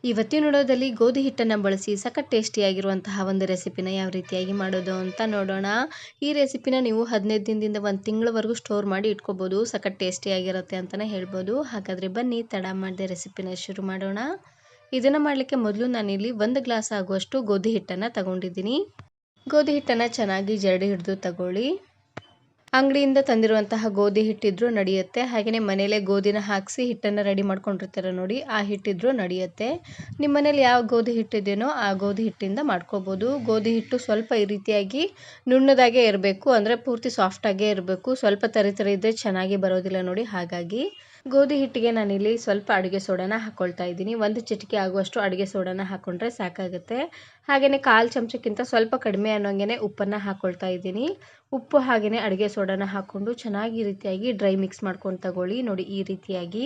ಇವತ್ತಿನ ವಿಡಿಯೋದಲ್ಲಿ ಗೋಧಿ ಹಿಟ್ಟನ್ನು ಬಳಸಿ ಸಖತ್ ಟೇಸ್ಟಿಯಾಗಿರುವಂತಹ ಒಂದು ರೆಸಿಪಿನ ಯಾವ ರೀತಿಯಾಗಿ ಮಾಡೋದು ಅಂತ ನೋಡೋಣ. ಈ ರೆಸಿಪಿನ ನೀವು 15 ದಿನದಿಂದ 1 ತಿಂಗಳವರೆಗೂ ಸ್ಟೋರ್ ಮಾಡಿ ಇಟ್ಕೋಬೋದು. ಸಖತ್ ಟೇಸ್ಟಿಯಾಗಿರುತ್ತೆ ಅಂತಲೇ ಹೇಳ್ಬೋದು. ಹಾಗಾದರೆ ಬನ್ನಿ ತಡ ಮಾಡದೆ ರೆಸಿಪಿನ ಶುರು ಮಾಡೋಣ. ಇದನ್ನು ಮಾಡಲಿಕ್ಕೆ ಮೊದಲು ನಾನಿಲ್ಲಿ 1 ಗ್ಲಾಸ್ ಆಗುವಷ್ಟು ಗೋಧಿ ಹಿಟ್ಟನ್ನು ತಗೊಂಡಿದ್ದೀನಿ. ಗೋಧಿ ಹಿಟ್ಟನ್ನು ಚೆನ್ನಾಗಿ ಜರಡಿ ಹಿಡಿದು ತಗೊಳ್ಳಿ. ಅಂಗಡಿಯಿಂದ ತಂದಿರುವಂತಹ ಗೋಧಿ ಹಿಟ್ಟಿದ್ರೂ ನಡೆಯುತ್ತೆ. ಹಾಗೆಯೇ ಮನೇಲೆ ಗೋಧಿನ ಹಾಕಿಸಿ ಹಿಟ್ಟನ್ನು ರೆಡಿ ಮಾಡ್ಕೊಂಡಿರ್ತಾರೆ ನೋಡಿ, ಆ ಹಿಟ್ಟಿದ್ರೂ ನಡೆಯುತ್ತೆ. ನಿಮ್ಮ ಮನೇಲಿ ಯಾವ ಗೋಧಿ ಹಿಟ್ಟಿದೆಯೋ ಆ ಗೋಧಿ ಹಿಟ್ಟಿಂದ ಮಾಡ್ಕೋಬೋದು. ಗೋಧಿ ಹಿಟ್ಟು ಸ್ವಲ್ಪ ಈ ರೀತಿಯಾಗಿ ನುಣ್ಣದಾಗೇ ಇರಬೇಕು, ಅಂದರೆ ಪೂರ್ತಿ ಸಾಫ್ಟಾಗೇ ಇರಬೇಕು. ಸ್ವಲ್ಪ ತರಿ ಇದ್ದರೆ ಚೆನ್ನಾಗಿ ಬರೋದಿಲ್ಲ ನೋಡಿ. ಹಾಗಾಗಿ ಗೋಧಿ ಹಿಟ್ಟಿಗೆ ನಾನಿಲ್ಲಿ ಸ್ವಲ್ಪ ಅಡುಗೆ ಸೋಡಾನ ಹಾಕ್ಕೊಳ್ತಾ ಇದ್ದೀನಿ. 1 ಚಿಟಿಕೆ ಆಗುವಷ್ಟು ಅಡುಗೆ ಸೋಡಾನ ಹಾಕ್ಕೊಂಡ್ರೆ ಸಾಕಾಗುತ್ತೆ. ಹಾಗೆಯೇ 1/4 ಚಮಚಕ್ಕಿಂತ ಸ್ವಲ್ಪ ಕಡಿಮೆ ಅನ್ನೋಂಗೆ ಉಪ್ಪನ್ನು ಹಾಕ್ಕೊಳ್ತಾ ಇದ್ದೀನಿ. ಉಪ್ಪು ಹಾಗೆಯೇ ಅಡುಗೆ ಸೋಡಾನ ಹಾಕ್ಕೊಂಡು ಚೆನ್ನಾಗಿ ಈ ರೀತಿಯಾಗಿ ಡ್ರೈ ಮಿಕ್ಸ್ ಮಾಡ್ಕೊಂಡು ತಗೊಳ್ಳಿ. ನೋಡಿ ಈ ರೀತಿಯಾಗಿ.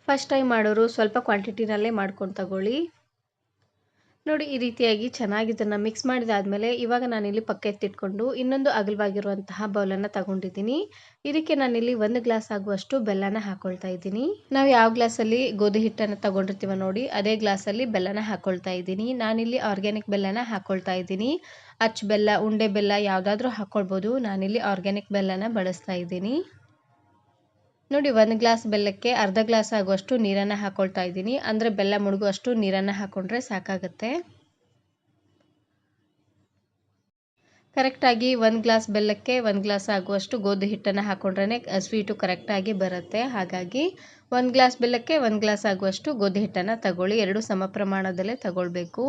ಫಸ್ಟ್ ಟೈಮ್ ಮಾಡೋರು ಸ್ವಲ್ಪ ಕ್ವಾಂಟಿಟಿನಲ್ಲೇ ಮಾಡ್ಕೊಂಡು ತಗೊಳ್ಳಿ. ನೋಡಿ ಈ ರೀತಿಯಾಗಿ ಚೆನ್ನಾಗಿ ಇದನ್ನು ಮಿಕ್ಸ್ ಮಾಡಿದಾದಮೇಲೆ ಇವಾಗ ನಾನಿಲ್ಲಿ ಪಕ್ಕ ಎತ್ತಿಟ್ಕೊಂಡು ಇನ್ನೊಂದು ಅಗಲವಾಗಿರುವಂತಹ ಬೌಲನ್ನು ತಗೊಂಡಿದ್ದೀನಿ. ಇದಕ್ಕೆ ನಾನಿಲ್ಲಿ 1 ಗ್ಲಾಸ್ ಆಗುವಷ್ಟು ಬೆಲ್ಲನ ಹಾಕ್ಕೊಳ್ತಾ ಇದ್ದೀನಿ. ನಾವು ಯಾವ ಗ್ಲಾಸಲ್ಲಿ ಗೋಧಿ ಹಿಟ್ಟನ್ನು ತಗೊಂಡಿರ್ತೀವ ನೋಡಿ, ಅದೇ ಗ್ಲಾಸಲ್ಲಿ ಬೆಲ್ಲನ ಹಾಕ್ಕೊಳ್ತಾ ಇದ್ದೀನಿ. ನಾನಿಲ್ಲಿ ಆರ್ಗ್ಯಾನಿಕ್ ಬೆಲ್ಲನ ಹಾಕ್ಕೊಳ್ತಾ ಇದ್ದೀನಿ. ಅಚ್ಚ ಬೆಲ್ಲ, ಉಂಡೆ ಬೆಲ್ಲ ಯಾವುದಾದ್ರೂ ಹಾಕ್ಕೊಳ್ಬೋದು. ನಾನಿಲ್ಲಿ ಆರ್ಗ್ಯಾನಿಕ್ ಬೆಲ್ಲನ ಬಳಸ್ತಾ ಇದ್ದೀನಿ. ನೋಡಿ 1 ಗ್ಲಾಸ್ ಬೆಲ್ಲಕ್ಕೆ ಅರ್ಧ ಗ್ಲಾಸ್ ಆಗುವಷ್ಟು ನೀರನ್ನು ಹಾಕ್ಕೊಳ್ತಾ ಇದ್ದೀನಿ. ಅಂದರೆ ಬೆಲ್ಲ ಮುಳುಗುವಷ್ಟು ನೀರನ್ನು ಹಾಕ್ಕೊಂಡ್ರೆ ಸಾಕಾಗುತ್ತೆ. ಕರೆಕ್ಟಾಗಿ 1 ಗ್ಲಾಸ್ ಬೆಲ್ಲಕ್ಕೆ 1 ಗ್ಲಾಸ್ ಆಗುವಷ್ಟು ಗೋಧಿ ಹಿಟ್ಟನ್ನು ಹಾಕ್ಕೊಂಡ್ರೆ ಸ್ವೀಟು ಕರೆಕ್ಟಾಗಿ ಬರುತ್ತೆ. ಹಾಗಾಗಿ 1 ಗ್ಲಾಸ್ ಬೆಲ್ಲಕ್ಕೆ 1 ಗ್ಲಾಸ್ ಆಗುವಷ್ಟು ಗೋಧಿ ಹಿಟ್ಟನ್ನು ತಗೊಳ್ಳಿ. 2 ಸಮ ಪ್ರಮಾಣದಲ್ಲೇ ತಗೊಳ್ಬೇಕು.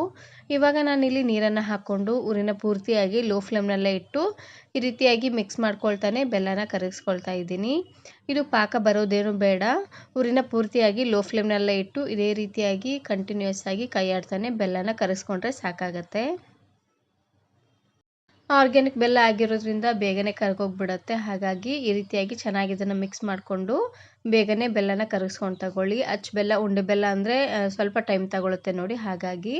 ಇವಾಗ ನಾನಿಲ್ಲಿ ನೀರನ್ನು ಹಾಕ್ಕೊಂಡು ಊರಿನ ಪೂರ್ತಿಯಾಗಿ ಲೋ ಫ್ಲೇಮ್ನಲ್ಲೇ ಇಟ್ಟು ಈ ರೀತಿಯಾಗಿ ಮಿಕ್ಸ್ ಮಾಡ್ಕೊಳ್ತಾನೆ ಬೆಲ್ಲನ ಕರಗಿಸ್ಕೊಳ್ತಾ ಇದ್ದೀನಿ. ಇದು ಪಾಕ ಬರೋದೇನು ಬೇಡ. ಊರಿನ ಪೂರ್ತಿಯಾಗಿ ಲೋ ಫ್ಲೇಮ್ನಲ್ಲೇ ಇಟ್ಟು ಇದೇ ರೀತಿಯಾಗಿ ಕಂಟಿನ್ಯೂಸ್ ಆಗಿ ಕೈ ಆಡ್ತಾನೆ ಬೆಲ್ಲನ ಕರಗಿಸ್ಕೊಂಡ್ರೆ ಸಾಕಾಗತ್ತೆ. ಆರ್ಗ್ಯಾನಿಕ್ ಬೆಲ್ಲ ಆಗಿರೋದ್ರಿಂದ ಬೇಗನೆ ಕರಗೋಗ್ಬಿಡುತ್ತೆ. ಹಾಗಾಗಿ ಈ ರೀತಿಯಾಗಿ ಚೆನ್ನಾಗಿ ಇದನ್ನು ಮಿಕ್ಸ್ ಮಾಡಿಕೊಂಡು ಬೇಗನೆ ಬೆಲ್ಲನ ಕರಗಿಸ್ಕೊಂಡು ತಗೊಳ್ಳಿ. ಅಚ್ಚ ಬೆಲ್ಲ, ಉಂಡೆ ಬೆಲ್ಲ ಅಂದರೆ ಸ್ವಲ್ಪ ಟೈಮ್ ತಗೊಳುತ್ತೆ ನೋಡಿ. ಹಾಗಾಗಿ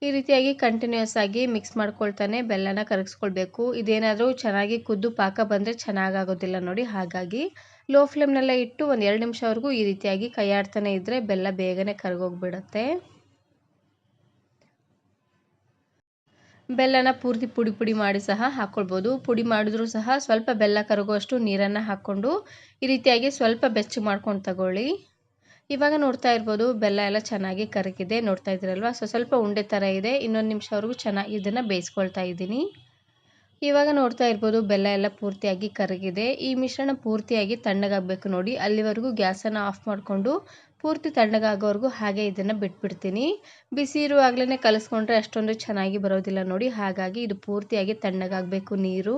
ಈ ರೀತಿಯಾಗಿ ಕಂಟಿನ್ಯೂಸ್ ಆಗಿ ಮಿಕ್ಸ್ ಮಾಡ್ಕೊಳ್ತಾನೆ ಬೆಲ್ಲನ ಕರಗಿಸ್ಕೊಳ್ಬೇಕು. ಇದೇನಾದರೂ ಚೆನ್ನಾಗಿ ಕುದ್ದು ಪಾಕ ಬಂದರೆ ಚೆನ್ನಾಗಾಗೋದಿಲ್ಲ ನೋಡಿ. ಹಾಗಾಗಿ ಲೋ ಫ್ಲೇಮ್ನಲ್ಲೇ ಇಟ್ಟು 1-2 ನಿಮಿಷವರೆಗೂ ಈ ರೀತಿಯಾಗಿ ಕೈ ಆಡ್ತಾನೆ ಇದ್ದರೆ ಬೆಲ್ಲ ಬೇಗನೆ ಕರಗೋಗ್ಬಿಡುತ್ತೆ. ಬೆಲ್ಲನ ಪೂರ್ತಿ ಪುಡಿ ಮಾಡಿ ಸಹ ಹಾಕ್ಕೊಳ್ಬೋದು. ಪುಡಿ ಮಾಡಿದ್ರೂ ಸಹ ಸ್ವಲ್ಪ ಬೆಲ್ಲ ಕರಗುವಷ್ಟು ನೀರನ್ನು ಹಾಕ್ಕೊಂಡು ಈ ರೀತಿಯಾಗಿ ಸ್ವಲ್ಪ ಬೆಚ್ಚಗೆ ಮಾಡ್ಕೊಂಡು ತಗೊಳ್ಳಿ. ಇವಾಗ ನೋಡ್ತಾ ಇರ್ಬೋದು ಬೆಲ್ಲ ಎಲ್ಲ ಚೆನ್ನಾಗಿ ಕರಗಿದೆ. ನೋಡ್ತಾ ಇದ್ದೀರಲ್ವ, ಸ್ವಲ್ಪ ಉಂಡೆ ಥರ ಇದೆ. ಇನ್ನೊಂದು ನಿಮಿಷವರೆಗೂ ಚೆನ್ನಾಗಿ ಇದನ್ನು ಬೇಯಿಸ್ಕೊಳ್ತಾ ಇದ್ದೀನಿ. ಇವಾಗ ನೋಡ್ತಾ ಇರ್ಬೋದು ಬೆಲ್ಲ ಎಲ್ಲ ಪೂರ್ತಿಯಾಗಿ ಕರಗಿದೆ. ಈ ಮಿಶ್ರಣ ಪೂರ್ತಿಯಾಗಿ ತಣ್ಣಗಾಗಬೇಕು ನೋಡಿ. ಅಲ್ಲಿವರೆಗೂ ಗ್ಯಾಸನ್ನು ಆಫ್ ಮಾಡಿಕೊಂಡು ಪೂರ್ತಿ ತಣ್ಣಗಾಗೋವರೆಗೂ ಹಾಗೆ ಇದನ್ನು ಬಿಟ್ಬಿಡ್ತೀನಿ. ಬಿಸಿ ಇರುವಾಗಲೇ ಕಲಿಸ್ಕೊಂಡ್ರೆ ಅಷ್ಟೊಂದು ಚೆನ್ನಾಗಿ ಬರೋದಿಲ್ಲ ನೋಡಿ. ಹಾಗಾಗಿ ಇದು ಪೂರ್ತಿಯಾಗಿ ತಣ್ಣಗಾಗಬೇಕು ನೀರು.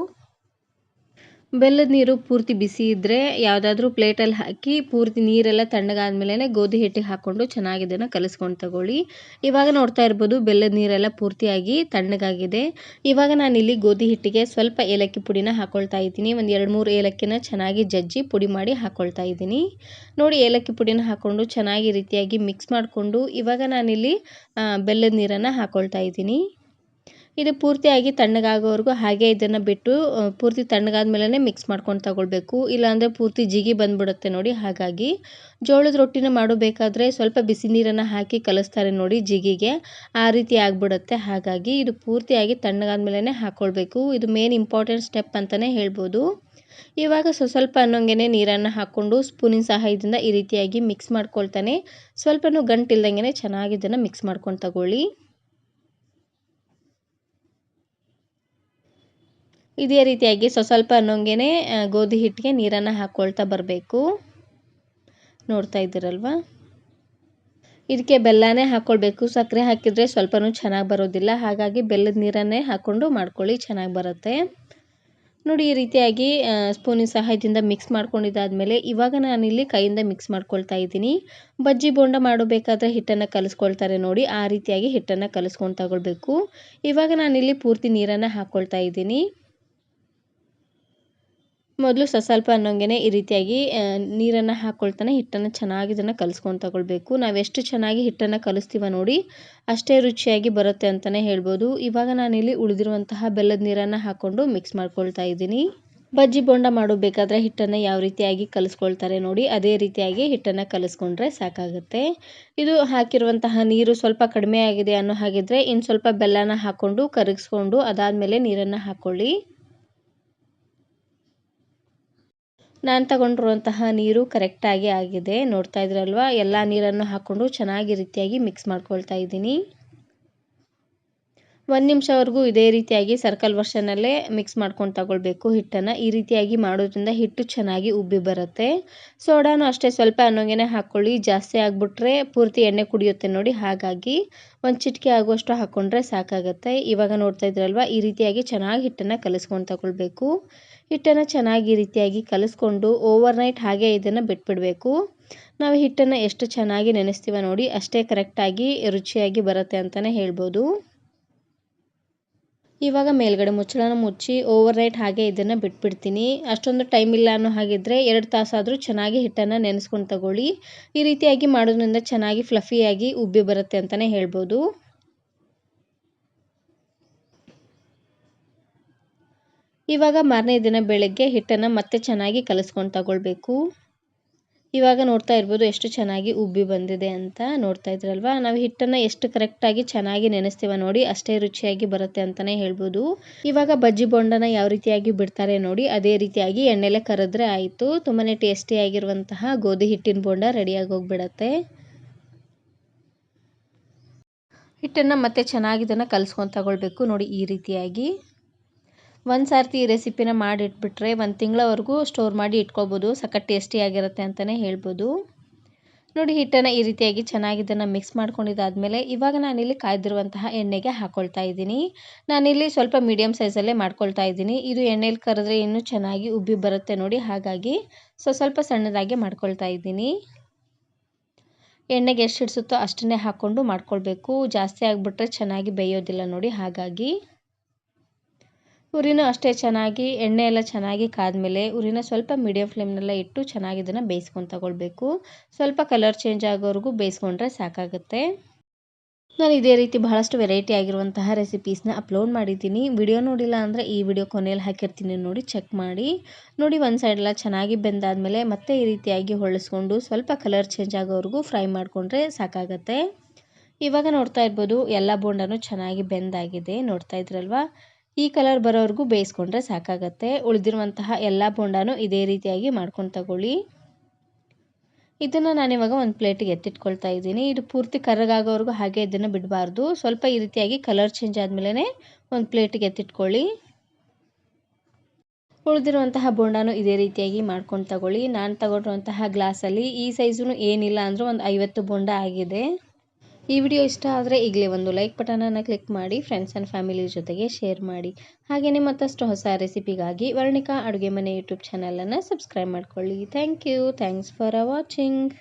ಬೆಲ್ಲದ ನೀರು ಪೂರ್ತಿ ಬಿಸಿ ಇದ್ದರೆ ಯಾವುದಾದ್ರೂ ಪ್ಲೇಟಲ್ಲಿ ಹಾಕಿ ಪೂರ್ತಿ ನೀರೆಲ್ಲ ತಣ್ಣಗಾದ್ಮೇಲೆ ಗೋಧಿ ಹಿಟ್ಟಿಗೆ ಹಾಕ್ಕೊಂಡು ಚೆನ್ನಾಗಿ ಇದನ್ನು ಕಲಿಸ್ಕೊಂಡು ತಗೊಳ್ಳಿ. ಇವಾಗ ನೋಡ್ತಾ ಇರ್ಬೋದು ಬೆಲ್ಲದ ನೀರೆಲ್ಲ ಪೂರ್ತಿಯಾಗಿ ತಣ್ಣಗಾಗಿದೆ. ಇವಾಗ ನಾನಿಲ್ಲಿ ಗೋಧಿ ಹಿಟ್ಟಿಗೆ ಸ್ವಲ್ಪ ಏಲಕ್ಕಿ ಪುಡಿನ ಹಾಕ್ಕೊಳ್ತಾ ಇದ್ದೀನಿ. ಒಂದು 2-3 ಏಲಕ್ಕಿನ ಚೆನ್ನಾಗಿ ಜಜ್ಜಿ ಪುಡಿ ಮಾಡಿ ಹಾಕ್ಕೊಳ್ತಾ ಇದ್ದೀನಿ. ನೋಡಿ ಏಲಕ್ಕಿ ಪುಡಿನ ಹಾಕ್ಕೊಂಡು ಚೆನ್ನಾಗಿ ಈ ರೀತಿಯಾಗಿ ಮಿಕ್ಸ್ ಮಾಡಿಕೊಂಡು ಇವಾಗ ನಾನಿಲ್ಲಿ ಬೆಲ್ಲದ ನೀರನ್ನು ಹಾಕ್ಕೊಳ್ತಾ ಇದ್ದೀನಿ. ಇದು ಪೂರ್ತಿಯಾಗಿ ತಣ್ಣಗಾಗೋವರೆಗೂ ಹಾಗೆ ಇದನ್ನು ಬಿಟ್ಟು ಪೂರ್ತಿ ತಣ್ಣಗಾದ್ಮೇಲೆ ಮಿಕ್ಸ್ ಮಾಡ್ಕೊಂಡು ತಗೊಳ್ಬೇಕು. ಇಲ್ಲಾಂದರೆ ಪೂರ್ತಿ ಜಿಗಿ ಬಂದ್ಬಿಡುತ್ತೆ ನೋಡಿ. ಹಾಗಾಗಿ ಜೋಳದ ರೊಟ್ಟಿನ ಮಾಡಬೇಕಾದ್ರೆ ಸ್ವಲ್ಪ ಬಿಸಿ ನೀರನ್ನು ಹಾಕಿ ಕಲಿಸ್ತಾರೆ ನೋಡಿ ಜಿಗಿಗೆ, ಆ ರೀತಿ ಆಗಿಬಿಡುತ್ತೆ. ಹಾಗಾಗಿ ಇದು ಪೂರ್ತಿಯಾಗಿ ತಣ್ಣಗಾದ್ಮೇಲೆ ಹಾಕ್ಕೊಳ್ಬೇಕು. ಇದು ಮೇನ್ ಇಂಪಾರ್ಟೆಂಟ್ ಸ್ಟೆಪ್ ಅಂತಲೇ ಹೇಳ್ಬೋದು. ಇವಾಗ ಸ್ವಲ್ಪ ಅನ್ನೋಂಗೆ ನೀರನ್ನು ಹಾಕ್ಕೊಂಡು ಸ್ಪೂನಿನ ಸಹಾಯದಿಂದ ಈ ರೀತಿಯಾಗಿ ಮಿಕ್ಸ್ ಮಾಡ್ಕೊಳ್ತಾನೆ ಸ್ವಲ್ಪನೂ ಗಂಟಿಲ್ದಂಗೆ ಚೆನ್ನಾಗಿ ಇದನ್ನು ಮಿಕ್ಸ್ ಮಾಡ್ಕೊಂಡು ತಗೊಳ್ಳಿ. ಇದೇ ರೀತಿಯಾಗಿ ಸ್ವಲ್ಪ ಅನ್ನೋಂಗೆ ಗೋಧಿ ಹಿಟ್ಟಿಗೆ ನೀರನ್ನು ಹಾಕ್ಕೊಳ್ತಾ ಬರಬೇಕು. ನೋಡ್ತಾ ಇದ್ದೀರಲ್ವ, ಇದಕ್ಕೆ ಬೆಲ್ಲನೇ ಹಾಕ್ಕೊಳ್ಬೇಕು. ಸಕ್ಕರೆ ಹಾಕಿದರೆ ಸ್ವಲ್ಪನೂ ಚೆನ್ನಾಗಿ ಬರೋದಿಲ್ಲ. ಹಾಗಾಗಿ ಬೆಲ್ಲದ ನೀರನ್ನೇ ಹಾಕ್ಕೊಂಡು ಮಾಡ್ಕೊಳ್ಳಿ, ಚೆನ್ನಾಗಿ ಬರುತ್ತೆ ನೋಡಿ. ಈ ರೀತಿಯಾಗಿ ಸ್ಪೂನಿನ ಸಹಾಯದಿಂದ ಮಿಕ್ಸ್ ಮಾಡ್ಕೊಂಡಿದ್ದಾದಮೇಲೆ ಇವಾಗ ನಾನಿಲ್ಲಿ ಕೈಯಿಂದ ಮಿಕ್ಸ್ ಮಾಡ್ಕೊಳ್ತಾ ಇದ್ದೀನಿ. ಬಜ್ಜಿ ಬೋಂಡ ಮಾಡಬೇಕಾದ್ರೆ ಹಿಟ್ಟನ್ನು ಕಲಿಸ್ಕೊಳ್ತಾರೆ ನೋಡಿ, ಆ ರೀತಿಯಾಗಿ ಹಿಟ್ಟನ್ನು ಕಲಿಸ್ಕೊಂಡು ತಗೊಳ್ಬೇಕು. ಇವಾಗ ನಾನಿಲ್ಲಿ ಪೂರ್ತಿ ನೀರನ್ನು ಹಾಕ್ಕೊಳ್ತಾ ಇದ್ದೀನಿ. ಮೊದಲು ಸ್ವಲ್ಪ ಅನ್ನೋಂಗೆ ಈ ರೀತಿಯಾಗಿ ನೀರನ್ನು ಹಾಕ್ಕೊಳ್ತಾನೆ ಹಿಟ್ಟನ್ನು ಚೆನ್ನಾಗಿ ಇದನ್ನು ಕಲಿಸ್ಕೊಂಡು ತಗೊಳ್ಬೇಕು. ನಾವೆಷ್ಟು ಚೆನ್ನಾಗಿ ಹಿಟ್ಟನ್ನು ಕಲಿಸ್ತೀವ ನೋಡಿ ಅಷ್ಟೇ ರುಚಿಯಾಗಿ ಬರುತ್ತೆ ಅಂತಲೇ ಹೇಳ್ಬೋದು. ಇವಾಗ ನಾನಿಲ್ಲಿ ಉಳಿದಿರುವಂತಹ ಬೆಲ್ಲದ ನೀರನ್ನು ಹಾಕ್ಕೊಂಡು ಮಿಕ್ಸ್ ಮಾಡ್ಕೊಳ್ತಾ ಇದ್ದೀನಿ. ಬಜ್ಜಿ ಬೋಂಡ ಮಾಡಬೇಕಾದ್ರೆ ಹಿಟ್ಟನ್ನು ಯಾವ ರೀತಿಯಾಗಿ ಕಲಿಸ್ಕೊಳ್ತಾರೆ ನೋಡಿ, ಅದೇ ರೀತಿಯಾಗಿ ಹಿಟ್ಟನ್ನು ಕಲಿಸ್ಕೊಂಡ್ರೆ ಸಾಕಾಗುತ್ತೆ. ಇದು ಹಾಕಿರುವಂತಹ ನೀರು ಸ್ವಲ್ಪ ಕಡಿಮೆ ಆಗಿದೆ ಅನ್ನೋ ಹಾಗಿದ್ರೆ ಇನ್ನು ಸ್ವಲ್ಪ ಬೆಲ್ಲನ ಹಾಕ್ಕೊಂಡು ಕರಗಿಸ್ಕೊಂಡು ಅದಾದಮೇಲೆ ನೀರನ್ನು ಹಾಕ್ಕೊಳ್ಳಿ. ನಾನು ತಗೊಂಡಿರುವಂತಹ ನೀರು ಕರೆಕ್ಟಾಗಿ ಆಗಿದೆ. ನೋಡ್ತಾ ಇದ್ರಲ್ವಾ, ಎಲ್ಲ ನೀರನ್ನು ಹಾಕ್ಕೊಂಡು ಚೆನ್ನಾಗಿ ರೀತಿಯಾಗಿ ಮಿಕ್ಸ್ ಮಾಡ್ಕೊಳ್ತಾ ಇದ್ದೀನಿ. 1 ನಿಮಿಷವರೆಗೂ ಇದೇ ರೀತಿಯಾಗಿ ಸರ್ಕಲ್ ವರ್ಷನಲ್ಲೇ ಮಿಕ್ಸ್ ಮಾಡ್ಕೊಂಡು ತಗೊಳ್ಬೇಕು ಹಿಟ್ಟನ್ನು. ಈ ರೀತಿಯಾಗಿ ಮಾಡೋದ್ರಿಂದ ಹಿಟ್ಟು ಚೆನ್ನಾಗಿ ಉಬ್ಬಿ ಬರುತ್ತೆ. ಸೋಡಾನು ಅಷ್ಟೇ ಸ್ವಲ್ಪ ಅನ್ನೋಂಗೆ ಹಾಕ್ಕೊಳ್ಳಿ, ಜಾಸ್ತಿ ಆಗಿಬಿಟ್ರೆ ಪೂರ್ತಿ ಎಣ್ಣೆ ಕುಡಿಯುತ್ತೆ ನೋಡಿ. ಹಾಗಾಗಿ 1 ಚಿಟಿಕೆ ಆಗುವಷ್ಟು ಹಾಕ್ಕೊಂಡ್ರೆ ಸಾಕಾಗುತ್ತೆ. ಇವಾಗ ನೋಡ್ತಾ ಇದ್ರಲ್ವ, ಈ ರೀತಿಯಾಗಿ ಚೆನ್ನಾಗಿ ಹಿಟ್ಟನ್ನು ಕಲಿಸ್ಕೊಂಡು ತಗೊಳ್ಬೇಕು. ಹಿಟ್ಟನ್ನು ಚೆನ್ನಾಗಿ ಈ ರೀತಿಯಾಗಿ ಕಲಿಸ್ಕೊಂಡು ಓವರ್ನೈಟ್ ಹಾಗೆ ಇದನ್ನು ಬಿಟ್ಬಿಡಬೇಕು. ನಾವು ಹಿಟ್ಟನ್ನು ಎಷ್ಟು ಚೆನ್ನಾಗಿ ನೆನೆಸ್ತೀವ ನೋಡಿ, ಅಷ್ಟೇ ಕರೆಕ್ಟಾಗಿ ರುಚಿಯಾಗಿ ಬರುತ್ತೆ ಅಂತಲೇ ಹೇಳ್ಬೋದು. ಇವಾಗ ಮೇಲ್ಗಡೆ ಮುಚ್ಚಳನ ಮುಚ್ಚಿ ಓವರ್ನೈಟ್ ಹಾಗೆ ಇದನ್ನು ಬಿಟ್ಬಿಡ್ತೀನಿ. ಅಷ್ಟೊಂದು ಟೈಮ್ ಇಲ್ಲ ಅನ್ನೋ ಹಾಗಿದ್ರೆ 2 ತಾಸಾದರೂ ಚೆನ್ನಾಗಿ ಹಿಟ್ಟನ್ನು ನೆನೆಸ್ಕೊಂಡು ತಗೊಳ್ಳಿ. ಈ ರೀತಿಯಾಗಿ ಮಾಡೋದ್ರಿಂದ ಚೆನ್ನಾಗಿ ಫ್ಲಫಿಯಾಗಿ ಉಬ್ಬಿ ಬರುತ್ತೆ ಅಂತಲೇ ಹೇಳ್ಬೋದು. ಇವಾಗ ಮಾರನೇ ದಿನ ಬೆಳಗ್ಗೆ ಹಿಟ್ಟನ್ನು ಮತ್ತೆ ಚೆನ್ನಾಗಿ ಕಲಿಸ್ಕೊಂಡು ತಗೊಳ್ಬೇಕು. ಇವಾಗ ನೋಡ್ತಾ ಇರ್ಬೋದು ಎಷ್ಟು ಚೆನ್ನಾಗಿ ಉಬ್ಬಿ ಬಂದಿದೆ ಅಂತ. ನೋಡ್ತಾ ಇದ್ರಲ್ವಾ, ನಾವು ಹಿಟ್ಟನ್ನು ಎಷ್ಟು ಕರೆಕ್ಟಾಗಿ ಚೆನ್ನಾಗಿ ನೆನೆಸ್ತೀವ ನೋಡಿ, ಅಷ್ಟೇ ರುಚಿಯಾಗಿ ಬರುತ್ತೆ ಅಂತಲೇ ಹೇಳ್ಬೋದು. ಇವಾಗ ಬಜ್ಜಿ ಬೋಂಡನ ಯಾವ ರೀತಿಯಾಗಿ ಬಿಡ್ತಾರೆ ನೋಡಿ, ಅದೇ ರೀತಿಯಾಗಿ ಎಣ್ಣೆಲೆ ಕರೆದ್ರೆ ಆಯಿತು. ತುಂಬಾ ಟೇಸ್ಟಿಯಾಗಿರುವಂತಹ ಗೋಧಿ ಹಿಟ್ಟಿನ ಬೋಂಡ ರೆಡಿಯಾಗಿ ಹೋಗ್ಬಿಡತ್ತೆ. ಹಿಟ್ಟನ್ನು ಮತ್ತೆ ಚೆನ್ನಾಗಿ ಇದನ್ನು ಕಲಿಸ್ಕೊಂಡು ತಗೊಳ್ಬೇಕು ನೋಡಿ, ಈ ರೀತಿಯಾಗಿ. ಒಂದು ಸಾರ್ತಿ ಈ ರೆಸಿಪಿನ ಮಾಡಿಟ್ಬಿಟ್ರೆ 1 ತಿಂಗಳವರೆಗೂ ಸ್ಟೋರ್ ಮಾಡಿ ಇಟ್ಕೋಬೋದು. ಸಖತ್ ಟೇಸ್ಟಿಯಾಗಿರುತ್ತೆ ಅಂತಲೇ ಹೇಳ್ಬೋದು. ನೋಡಿ, ಹಿಟ್ಟನ್ನು ಈ ರೀತಿಯಾಗಿ ಚೆನ್ನಾಗಿ ಇದನ್ನು ಮಿಕ್ಸ್ ಮಾಡ್ಕೊಂಡಿದ್ದಾದಮೇಲೆ ಇವಾಗ ನಾನಿಲ್ಲಿ ಕಾಯ್ದಿರುವಂತಹ ಎಣ್ಣೆಗೆ ಹಾಕ್ಕೊಳ್ತಾ ಇದ್ದೀನಿ. ನಾನಿಲ್ಲಿ ಸ್ವಲ್ಪ ಮೀಡಿಯಮ್ ಸೈಜಲ್ಲೇ ಮಾಡ್ಕೊಳ್ತಾ ಇದ್ದೀನಿ. ಇದು ಎಣ್ಣೆಲಿ ಕರೆದ್ರೆ ಇನ್ನೂ ಚೆನ್ನಾಗಿ ಉಬ್ಬಿ ಬರುತ್ತೆ ನೋಡಿ. ಹಾಗಾಗಿ ಸ್ವಲ್ಪ ಸಣ್ಣದಾಗಿ ಮಾಡ್ಕೊಳ್ತಾ ಇದ್ದೀನಿ. ಎಣ್ಣೆಗೆ ಎಷ್ಟು ಹಿಡಿಸುತ್ತೋ ಅಷ್ಟನ್ನೇ ಹಾಕ್ಕೊಂಡು ಮಾಡ್ಕೊಳ್ಬೇಕು. ಜಾಸ್ತಿ ಆಗಿಬಿಟ್ರೆ ಚೆನ್ನಾಗಿ ಬೇಯೋದಿಲ್ಲ ನೋಡಿ. ಹಾಗಾಗಿ ಉರಿನೂ ಅಷ್ಟೇ ಚೆನ್ನಾಗಿ ಎಣ್ಣೆ ಎಲ್ಲ ಚೆನ್ನಾಗಿ ಕಾದ್ಮೇಲೆ ಉರಿನ ಸ್ವಲ್ಪ ಮೀಡಿಯಮ್ ಫ್ಲೇಮ್ನಲ್ಲೇ ಇಟ್ಟು ಚೆನ್ನಾಗಿ ಇದನ್ನು ಬೇಯಿಸ್ಕೊಂಡು ತಗೊಳ್ಬೇಕು. ಸ್ವಲ್ಪ ಕಲರ್ ಚೇಂಜ್ ಆಗೋವರೆಗೂ ಬೇಯಿಸ್ಕೊಂಡ್ರೆ ಸಾಕಾಗುತ್ತೆ. ನಾನು ಇದೇ ರೀತಿ ಬಹಳಷ್ಟು ವೆರೈಟಿ ಆಗಿರುವಂತಹ ರೆಸಿಪೀಸ್ನ ಅಪ್ಲೋಡ್ ಮಾಡಿದ್ದೀನಿ. ವಿಡಿಯೋ ನೋಡಿಲ್ಲ ಅಂದರೆ ಈ ವಿಡಿಯೋ ಕೊನೆಯಲ್ಲಿ ಹಾಕಿರ್ತೀನಿ ನೋಡಿ, ಚೆಕ್ ಮಾಡಿ. ನೋಡಿ, ಒಂದು ಸೈಡ್ ಎಲ್ಲ ಚೆನ್ನಾಗಿ ಬೆಂದಾದಮೇಲೆ ಮತ್ತೆ ಈ ರೀತಿಯಾಗಿ ಹೊಳಿಸ್ಕೊಂಡು ಸ್ವಲ್ಪ ಕಲರ್ ಚೇಂಜ್ ಆಗೋವರೆಗೂ ಫ್ರೈ ಮಾಡಿಕೊಂಡ್ರೆ ಸಾಕಾಗತ್ತೆ. ಇವಾಗ ನೋಡ್ತಾ ಇರ್ಬೋದು ಎಲ್ಲ ಬೋಂಡನೂ ಚೆನ್ನಾಗಿ ಬೆಂದಾಗಿದೆ. ನೋಡ್ತಾ ಇದ್ರಲ್ವಾ, ಈ ಕಲರ್ ಬರೋವರೆಗೂ ಬೇಯಿಸ್ಕೊಂಡ್ರೆ ಸಾಕಾಗತ್ತೆ. ಉಳಿದಿರುವಂತಹ ಎಲ್ಲ ಬೋಂಡನೂ ಇದೇ ರೀತಿಯಾಗಿ ಮಾಡ್ಕೊಂಡು ತಗೊಳ್ಳಿ. ಇದನ್ನು ನಾನಿವಾಗ ಒಂದು ಪ್ಲೇಟಿಗೆ ಎತ್ತಿಟ್ಕೊಳ್ತಾ ಇದ್ದೀನಿ. ಇದು ಪೂರ್ತಿ ಕರ್ರಗಾಗೋವರೆಗೂ ಹಾಗೆ ಇದನ್ನು ಬಿಡಬಾರ್ದು. ಸ್ವಲ್ಪ ಈ ರೀತಿಯಾಗಿ ಕಲರ್ ಚೇಂಜ್ ಆದಮೇಲೆ ಒಂದು ಪ್ಲೇಟಿಗೆ ಎತ್ತಿಟ್ಕೊಳ್ಳಿ. ಉಳಿದಿರುವಂತಹ ಬೋಂಡನೂ ಇದೇ ರೀತಿಯಾಗಿ ಮಾಡ್ಕೊಂಡು ತಗೊಳ್ಳಿ. ನಾನು ತಗೊಂಡಿರುವಂತಹ ಗ್ಲಾಸಲ್ಲಿ ಈ ಸೈಜು ಏನಿಲ್ಲ ಅಂದರೂ ಒಂದು 50 ಬೋಂಡ ಆಗಿದೆ. ಈ ವಿಡಿಯೋ ಇಷ್ಟ ಆದರೆ ಈಗಲೇ ಒಂದು ಲೈಕ್ ಬಟನನ್ನು ಕ್ಲಿಕ್ ಮಾಡಿ, ಫ್ರೆಂಡ್ಸ್ ಆ್ಯಂಡ್ ಫ್ಯಾಮಿಲಿ ಜೊತೆಗೆ ಶೇರ್ ಮಾಡಿ. ಹಾಗೆಯೇ ಮತ್ತಷ್ಟು ಹೊಸ ರೆಸಿಪಿಗಾಗಿ ವರ್ಣಿಕಾ ಅಡುಗೆ ಮನೆ ಯೂಟ್ಯೂಬ್ ಚಾನಲನ್ನು ಸಬ್ಸ್ಕ್ರೈಬ್ ಮಾಡ್ಕೊಳ್ಳಿ. Thank you. Thanks for watching.